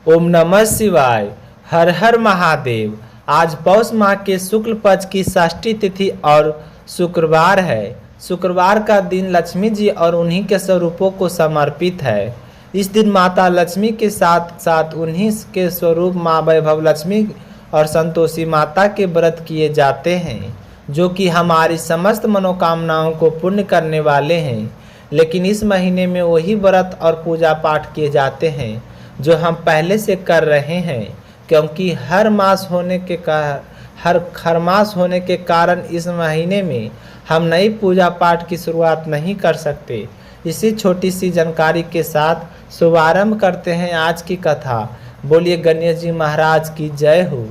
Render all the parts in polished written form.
ओम नमः शिवाय। हर हर महादेव। आज पौष माह के शुक्ल पक्ष की षष्ठी तिथि और शुक्रवार है। शुक्रवार का दिन लक्ष्मी जी और उन्हीं के स्वरूपों को समर्पित है। इस दिन माता लक्ष्मी के साथ साथ उन्हीं के स्वरूप माँ वैभव लक्ष्मी और संतोषी माता के व्रत किए जाते हैं, जो कि हमारी समस्त मनोकामनाओं को पूर्ण करने वाले हैं। लेकिन इस महीने में वही व्रत और पूजा पाठ किए जाते हैं जो हम पहले से कर रहे हैं, क्योंकि हर मास होने के कारण इस महीने में हम नई पूजा पाठ की शुरुआत नहीं कर सकते। इसी छोटी सी जानकारी के साथ शुभारंभ करते हैं आज की कथा। बोलिए गणेश जी महाराज की जय हो।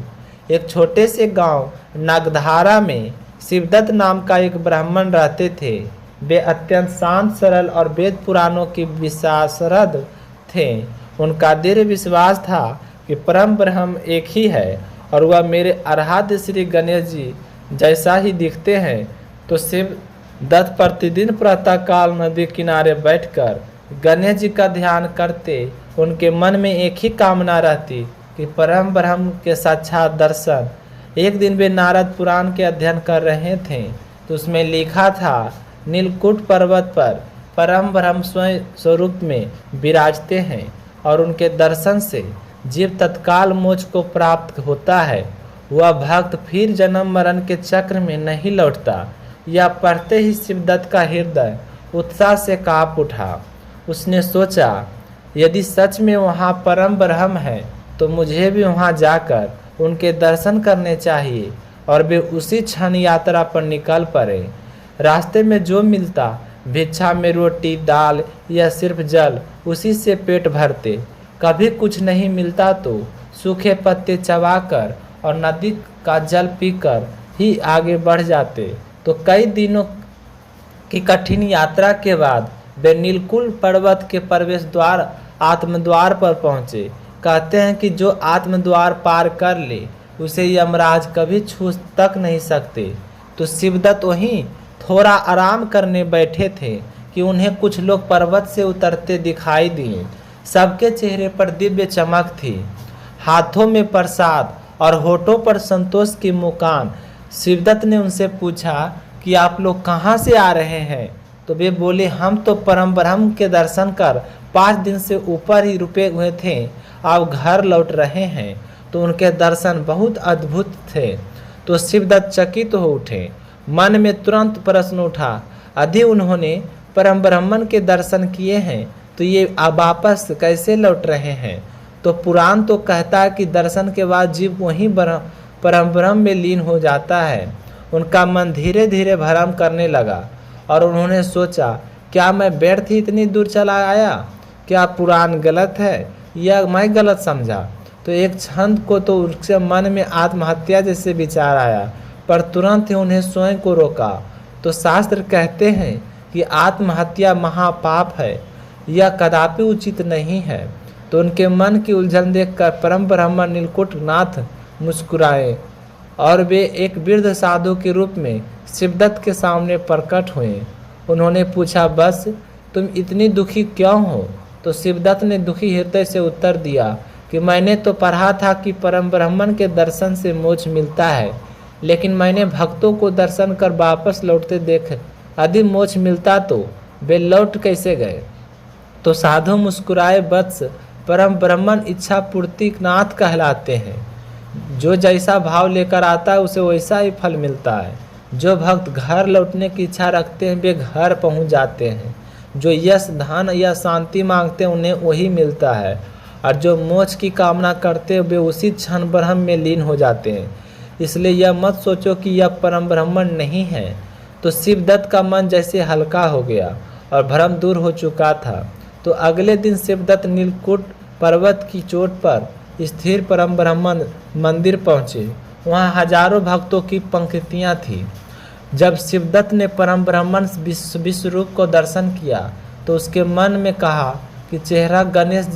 एक छोटे से गांव नागधारा में शिवदत्त नाम का एक ब्राह्मण रहते थे। वे अत्यंत शांत, सरल और वेद पुराणों की विशारद थे। उनका दृढ़ विश्वास था कि परम ब्रह्म एक ही है और वह मेरे आराध्य श्री गणेश जी जैसा ही दिखते हैं। तो शिवदत्त प्रतिदिन प्रातःकाल नदी किनारे बैठकर गणेश जी का ध्यान करते। उनके मन में एक ही कामना रहती कि परम ब्रह्म के साक्षात दर्शन। एक दिन वे नारद पुराण के अध्ययन कर रहे थे, तो उसमें लिखा था, नीलकुट पर्वत पर परम ब्रह्म स्वयं स्वरूप में विराजते हैं और उनके दर्शन से जीव तत्काल मोक्ष को प्राप्त होता है। वह भक्त फिर जन्म मरण के चक्र में नहीं लौटता। यह पढ़ते ही शिवदत्त का हृदय उत्साह से कांप उठा। उसने सोचा, यदि सच में वहाँ परम ब्रह्म है तो मुझे भी वहाँ जाकर उनके दर्शन करने चाहिए। और वे उसी क्षण यात्रा पर निकल पड़े। रास्ते में जो मिलता, भिक्षा में रोटी दाल या सिर्फ जल, उसी से पेट भरते। कभी कुछ नहीं मिलता तो सूखे पत्ते चबाकर और नदी का जल पीकर ही आगे बढ़ जाते। तो कई दिनों की कठिन यात्रा के बाद वे नीलकुल पर्वत के प्रवेश द्वार आत्मद्वार पर पहुँचे। कहते हैं कि जो आत्मद्वार पार कर ले उसे यमराज कभी छू तक नहीं सकते। तो शिवदत्त वहीं थोड़ा आराम करने बैठे थे कि उन्हें कुछ लोग पर्वत से उतरते दिखाई दिए। सबके चेहरे पर दिव्य चमक थी, हाथों में प्रसाद और होठों पर संतोष की मुस्कान। शिवदत्त ने उनसे पूछा कि आप लोग कहाँ से आ रहे हैं? तो वे बोले, हम तो परम ब्रह्म के दर्शन कर 5 दिन से ऊपर ही रुके हुए थे, अब घर लौट रहे हैं। तो उनके दर्शन बहुत अद्भुत थे। तो शिवदत्त चकित हो उठे। मन में तुरंत प्रश्न उठा, यदि उन्होंने परम ब्रह्मन के दर्शन किए हैं तो ये अब वापस कैसे लौट रहे हैं? तो पुराण तो कहता है कि दर्शन के बाद जीव वहीं परम ब्रह्म में लीन हो जाता है। उनका मन धीरे धीरे भ्रम करने लगा और उन्होंने सोचा, क्या मैं व्यर्थ ही इतनी दूर चला आया? क्या पुराण गलत है या मैं गलत समझा? तो एक क्षण को तो उसके मन में आत्महत्या जैसे विचार आया, पर तुरंत ही उन्हें स्वयं को रोका। तो शास्त्र कहते हैं कि आत्महत्या महापाप है, यह कदापि उचित नहीं है। तो उनके मन की उलझन देखकर परम ब्रह्म नीलकुट नाथ मुस्कुराए और वे एक वृद्ध साधु के रूप में शिवदत्त के सामने प्रकट हुए। उन्होंने पूछा, बस तुम इतनी दुखी क्यों हो? तो शिवदत्त ने दुखी हृदय से उत्तर दिया कि मैंने तो पढ़ा था कि परम ब्रह्मन के दर्शन से मोक्ष मिलता है, लेकिन मैंने भक्तों को दर्शन कर वापस लौटते देख, यदि मोक्ष मिलता तो वे लौट कैसे गए? तो साधु मुस्कुराए, वत्स, परम ब्रह्मन इच्छा पूर्ति नाथ कहलाते हैं। जो जैसा भाव लेकर आता है उसे वैसा ही फल मिलता है। जो भक्त घर लौटने की इच्छा रखते हैं वे घर पहुंच जाते हैं। जो यश धन या शांति मांगते हैं उन्हें वही मिलता है, और जो मोक्ष की कामना करते हैं वे उसी क्षण ब्रह्म में लीन हो जाते हैं। इसलिए यह मत सोचो कि यह परम ब्रह्मन नहीं है। तो शिवदत्त का मन जैसे हल्का हो गया और भ्रम दूर हो चुका था। तो अगले दिन शिवदत्त नीलकुट पर्वत की चोट पर स्थिर परम ब्रह्मन मंदिर पहुँचे। वहाँ हजारों भक्तों की पंक्तियाँ थीं। जब शिवदत्त ने परम ब्रह्मन विश्वरूप को दर्शन किया तो उसके मन में कहा कि चेहरा गणेश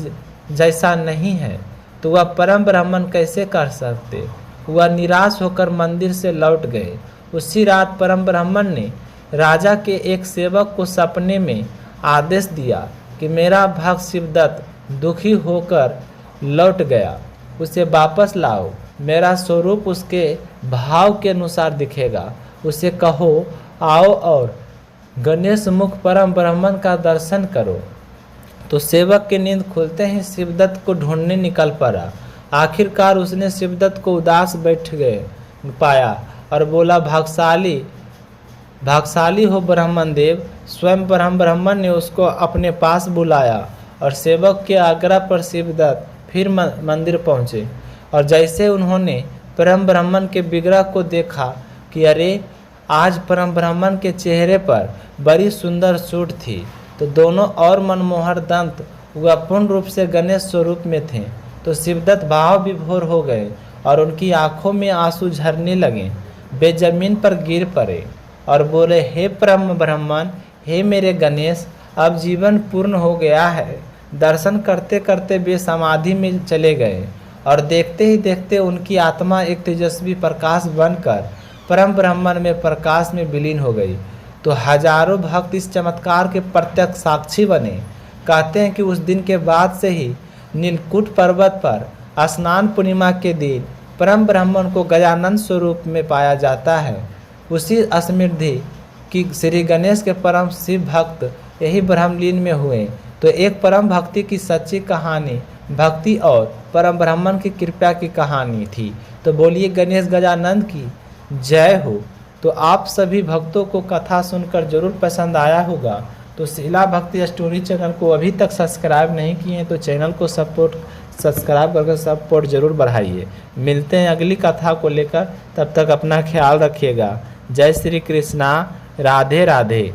जैसा नहीं है, तो वह परम ब्रह्मन कैसे कर सकते? वह निराश होकर मंदिर से लौट गए। उसी रात परम ब्रह्मन ने राजा के एक सेवक को सपने में आदेश दिया कि मेरा भक्त शिवदत्त दुखी होकर लौट गया, उसे वापस लाओ। मेरा स्वरूप उसके भाव के अनुसार दिखेगा। उसे कहो, आओ और गणेश मुख परम ब्राह्मण का दर्शन करो। तो सेवक की नींद खुलते ही शिवदत्त को ढूंढने निकल पड़ा। आखिरकार उसने शिवदत्त को उदास बैठ गए पाया और बोला, भाग्यशाली हो ब्राह्मण देव। स्वयं परम ब्राह्मण ने उसको अपने पास बुलाया और सेवक के आग्रह पर शिवदत्त फिर मंदिर पहुँचे। और जैसे उन्होंने परम ब्राह्मण के विग्रह को देखा कि अरे, आज परम ब्राह्मण के चेहरे पर बड़ी सुंदर सूट थी, तो दोनों और मनमोहर दंत वह पूर्ण रूप से गणेश स्वरूप में थे। तो शिवदत्त भाव विभोर हो गए और उनकी आंखों में आंसू झरने लगे। वे जमीन पर गिर पड़े और बोले, हे परम ब्राह्मण, हे मेरे गणेश, अब जीवन पूर्ण हो गया है। दर्शन करते करते वे समाधि में चले गए और देखते ही देखते उनकी आत्मा एक तेजस्वी प्रकाश बनकर परम ब्राह्मण में प्रकाश में विलीन हो गई। तो हजारों भक्त इस चमत्कार के प्रत्यक्ष साक्षी बने। कहते हैं कि उस दिन के बाद से ही नीलकुट पर्वत पर स्नान पूर्णिमा के दिन परम ब्राह्मण को गजानन स्वरूप में पाया जाता है। उसी स्मृति कि श्री गणेश के परम शिव भक्त यही ब्रह्मलीन में हुए। तो एक परम भक्ति की सच्ची कहानी भक्ति और परम ब्राह्मण की कृपा की कहानी थी। तो बोलिए गणेश गजानन की जय हो। तो आप सभी भक्तों को कथा सुनकर जरूर पसंद आया होगा। तो शिला भक्ति स्टोरी चैनल को अभी तक सब्सक्राइब नहीं किए हैं तो चैनल को सब्सक्राइब करके सपोर्ट जरूर बढ़ाइए। मिलते हैं अगली कथा को लेकर, तब तक अपना ख्याल रखिएगा। जय श्री कृष्णा, राधे राधे।